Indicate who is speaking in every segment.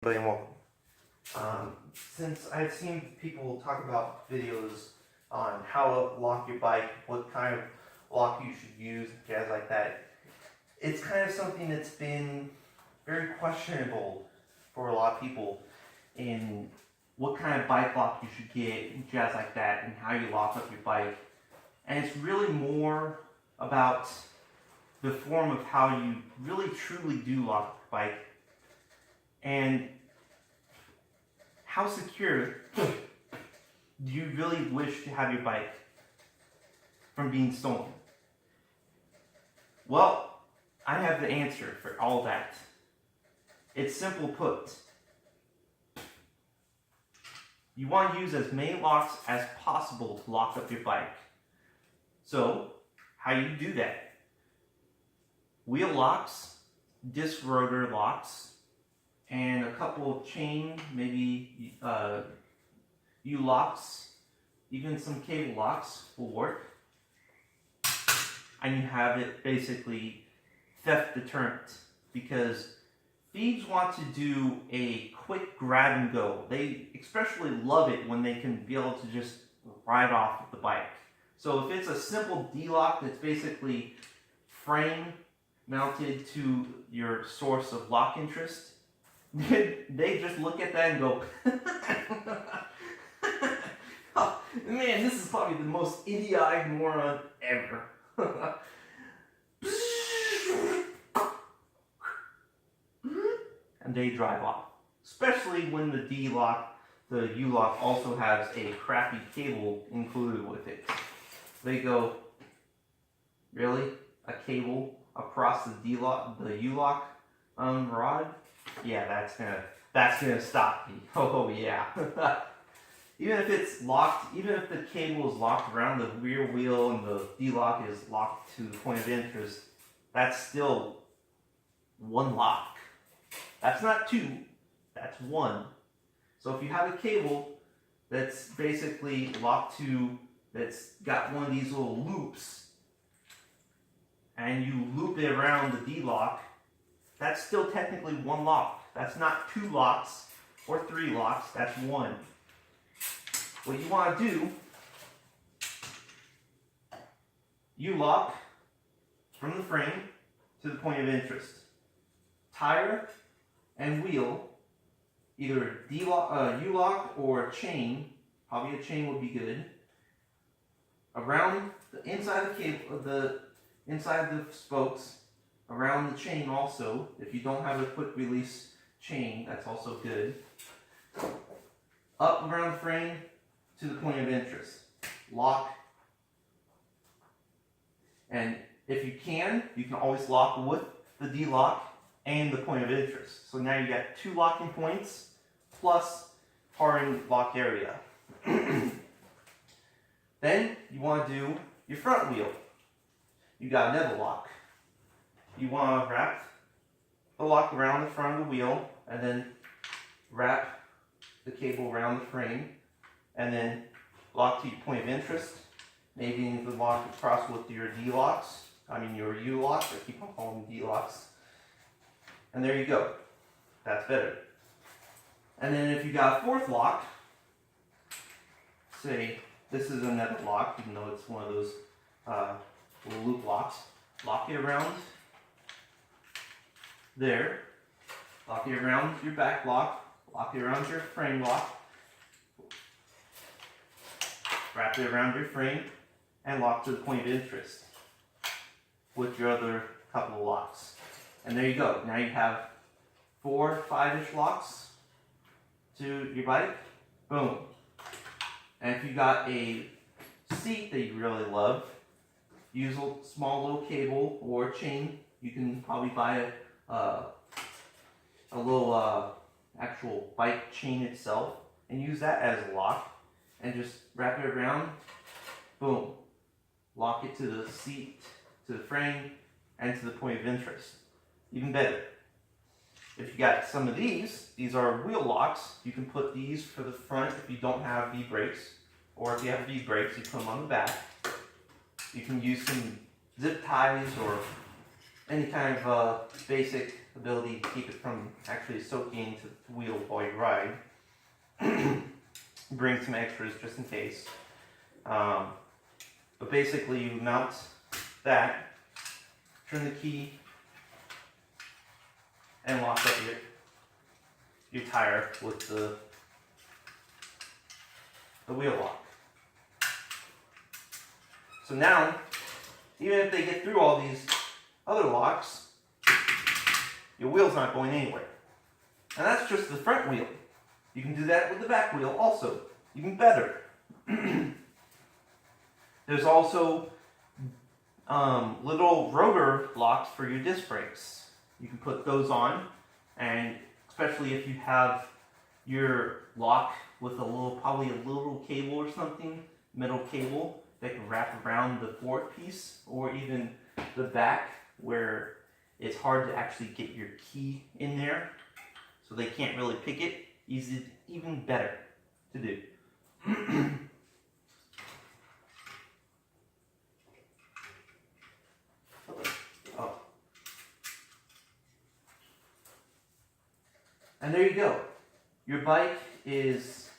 Speaker 1: And welcome. Since I've seen people talk about videos on how to lock your bike, what kind of lock you should use, jazz like that, it's kind of something that's been very questionable for a lot of people in what kind of bike lock you should get, and jazz like that, and how you lock up your bike. And it's really more about the form of how you really truly do lock your bike. And how secure do you really wish to have your bike from being stolen? Well, I have the answer for all that. It's simple put. You want to use as many locks as possible to lock up your bike. So, how do you do that? Wheel locks, disc rotor locks, and a couple of chain, maybe U-locks, even some cable locks will work. And you have it basically theft deterrent, because thieves want to do a quick grab and go. They especially love it when they can be able to just ride off with the bike. So if it's a simple D-lock that's basically frame mounted to your source of lock interest, they just look at that and go, oh, man, this is probably the most idiotic moron ever. And they drive off. Especially when the D-lock, the U-lock also has a crappy cable included with it. They go, really? A cable across the D-lock, the U-lock rod? Yeah, that's gonna stop me. Oh yeah. Even if it's locked, even if the cable is locked around the rear wheel and the D-lock is locked to the point of interest, that's still one lock. That's not two, that's one. So if you have a cable that's basically locked to, that's got one of these little loops, and you loop it around the D-lock, that's still technically one lock. That's not two locks or three locks, that's one. What you want to do, you lock from the frame to the point of interest. Tire and wheel, either U-lock or a chain, probably a chain would be good, around the inside of the cable, inside the spokes, around the chain also. If you don't have a quick release chain, that's also good. Up around the frame to the point of interest. Lock. And if you can always lock with the D-lock and the point of interest. So now you got two locking points plus parting lock area. Then you want to do your front wheel. You got another lock. You want to wrap the lock around the front of the wheel, and then wrap the cable around the frame, and then lock to your point of interest. Maybe you can lock across with your D-locks, your U-locks, I keep on calling them D-locks. And there you go. That's better. And then if you got a fourth lock, say this is another lock, even though it's one of those little loop locks, lock it around there, lock it around your back lock it around your frame lock, wrap it around your frame, and lock to the point of interest with your other couple of locks. And there you go. Now you have 4 5-ish locks to your bike. Boom. And if you got a seat that you really love, use a small little cable or chain. You can probably buy a little actual bike chain itself and use that as a lock, and just wrap it around. Boom. Lock it to the seat, to the frame, and to the point of interest. Even better. If you got some of these are wheel locks. You can put these for the front if you don't have V-brakes, or if you have V-brakes, you put them on the back. You can use some zip ties or any kind of basic ability to keep it from actually soaking into the wheel while you ride. Bring some extras just in case. But basically you mount that, turn the key, and lock up your tire with the wheel lock. So now, even if they get through all these other locks, your wheel's not going anywhere. And that's just the front wheel. You can do that with the back wheel also, even better. There's also little rotor locks for your disc brakes. You can put those on, and especially if you have your lock with probably a little cable or something, metal cable that can wrap around the forward piece, or even the back where it's hard to actually get your key in there, so they can't really pick it. Even better to do. Oh. And there you go. Your bike is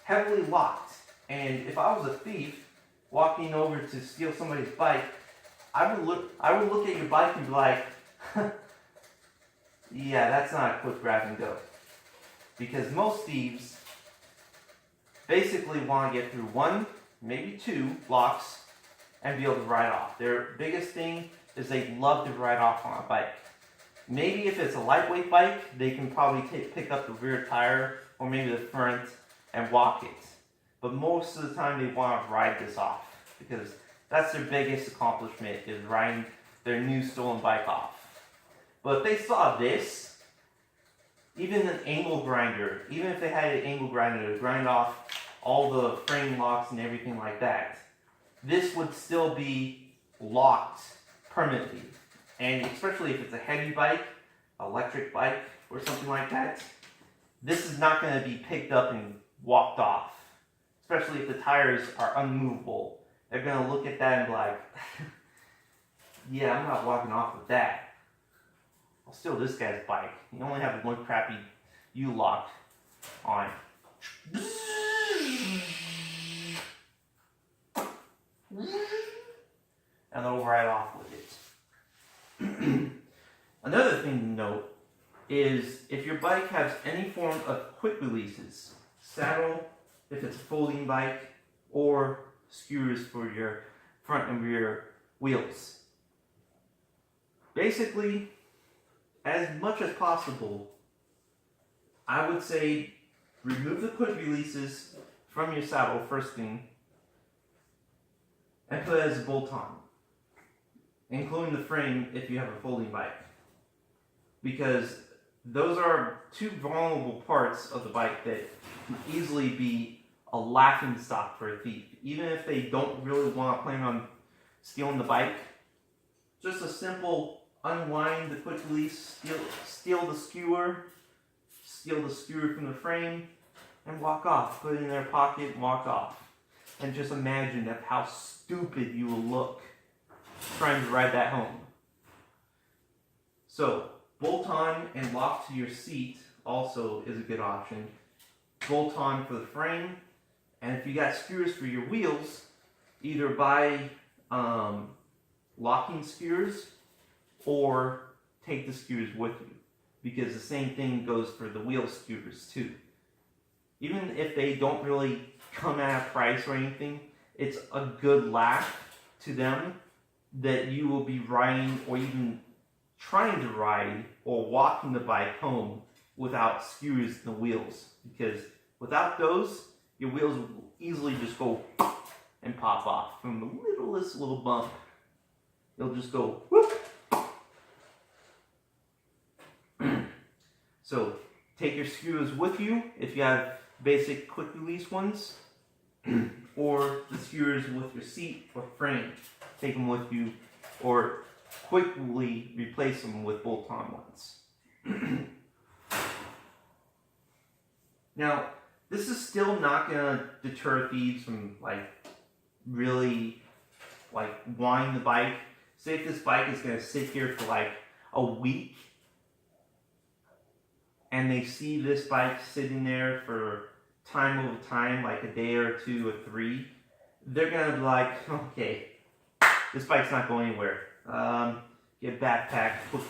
Speaker 1: heavily locked. And if I was a thief walking over to steal somebody's bike, I would look at your bike and be like, yeah, that's not a quick grab and go. Because most thieves basically want to get through one, maybe two locks and be able to ride off. Their biggest thing is they love to ride off on a bike. Maybe if it's a lightweight bike, they can probably pick up the rear tire or maybe the front and walk it. But most of the time they want to ride this off because that's their biggest accomplishment, is riding their new stolen bike off. But if they saw this, even an angle grinder, even if they had an angle grinder to grind off all the frame locks and everything like that, this would still be locked permanently. And especially if it's a heavy bike, electric bike, or something like that, this is not going to be picked up and walked off. Especially if the tires are unmovable. They're going to look at that and be like, yeah, I'm not walking off with that. I'll steal this guy's bike. You only have one crappy U-lock on. And they'll ride off with it. Another thing to note is if your bike has any form of quick releases, saddle, if it's a folding bike, or skewers for your front and rear wheels. Basically, as much as possible, I would say remove the quick releases from your saddle first thing and put it as a bolt-on, including the frame if you have a folding bike. Because those are two vulnerable parts of the bike that can easily be a laughing stock for a thief. Even if they don't really want to plan on stealing the bike, just a simple unwind the quick release, steal the skewer from the frame, and walk off. Put it in their pocket and walk off. And just imagine how stupid you will look trying to ride that home. So, bolt on and lock to your seat also is a good option. Bolt on for the frame, and if you got skewers for your wheels, either buy locking skewers or take the skewers with you, because the same thing goes for the wheel skewers too. Even if they don't really come at a price or anything, it's a good laugh to them that you will be riding or even trying to ride or walking the bike home without skewers in the wheels, because without those, your wheels will easily just go and pop off from the littlest little bump. They'll just go whoop. So take your skewers with you if you have basic quick release ones, or the skewers with your seat or frame. Take them with you, or quickly replace them with bolt-on ones. Now, this is still not going to deter thieves from really wanting the bike. Say if this bike is going to sit here for a week and they see this bike sitting there for time over time, like a day or two or three, they're gonna be like, okay, this bike's not going anywhere. Get a backpack, put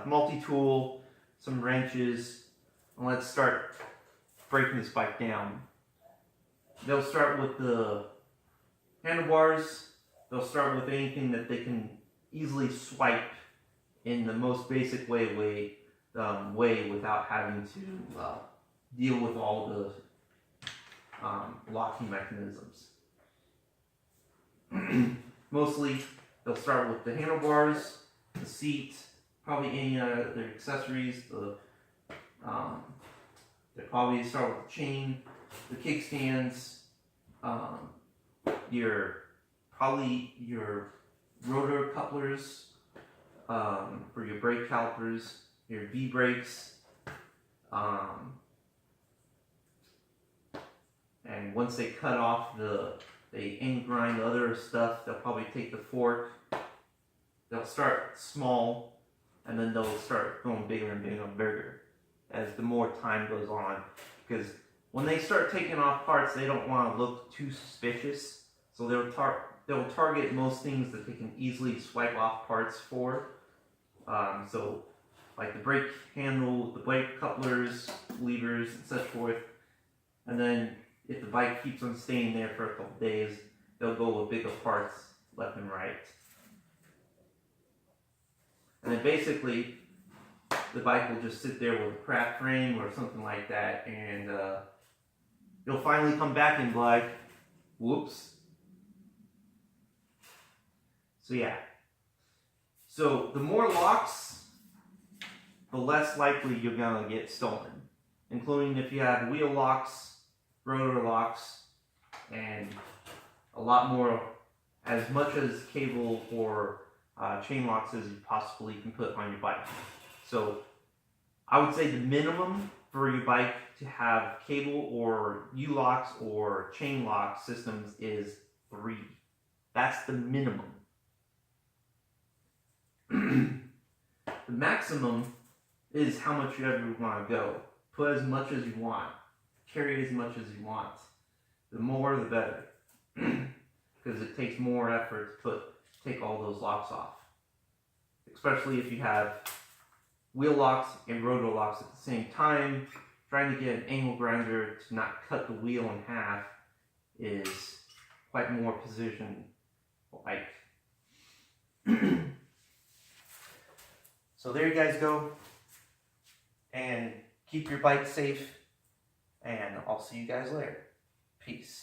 Speaker 1: multi-tool, some wrenches, and let's start breaking this bike down. They'll start with the handlebars. They'll start with anything that they can easily swipe in the most basic way without having to deal with all the locking mechanisms. Mostly, they'll start with the handlebars, the seat, probably any other accessories. They'll probably start with the chain, the kickstands, your rotor couplers for your brake calipers, your V brakes, and once they cut off they ink grind the other stuff, they'll probably take the fork. They'll start small, and then they'll start going bigger and bigger and bigger as the more time goes on. Because when they start taking off parts, they don't want to look too suspicious, so they'll target most things that they can easily swipe off parts for. So, like the brake handle, the brake couplers, levers, and such forth. And then, if the bike keeps on staying there for a couple days, they'll go with bigger parts left and right. And then basically, the bike will just sit there with a crap frame or something like that, and you'll finally come back and be like, whoops. So yeah. So the more locks, the less likely you're gonna get stolen, including if you have wheel locks, rotor locks, and a lot more, as much as cable or chain locks as you possibly can put on your bike. So I would say the minimum for your bike to have cable or U-locks or chain lock systems is 3. That's the minimum. The maximum is how much you ever want to go. Put as much as you want. Carry as much as you want. The more, the better. Because it takes more effort to take all those locks off. Especially if you have wheel locks and rotor locks at the same time. Trying to get an angle grinder to not cut the wheel in half is quite more precision-like. So there you guys go. And keep your bike safe. And I'll see you guys later. Peace.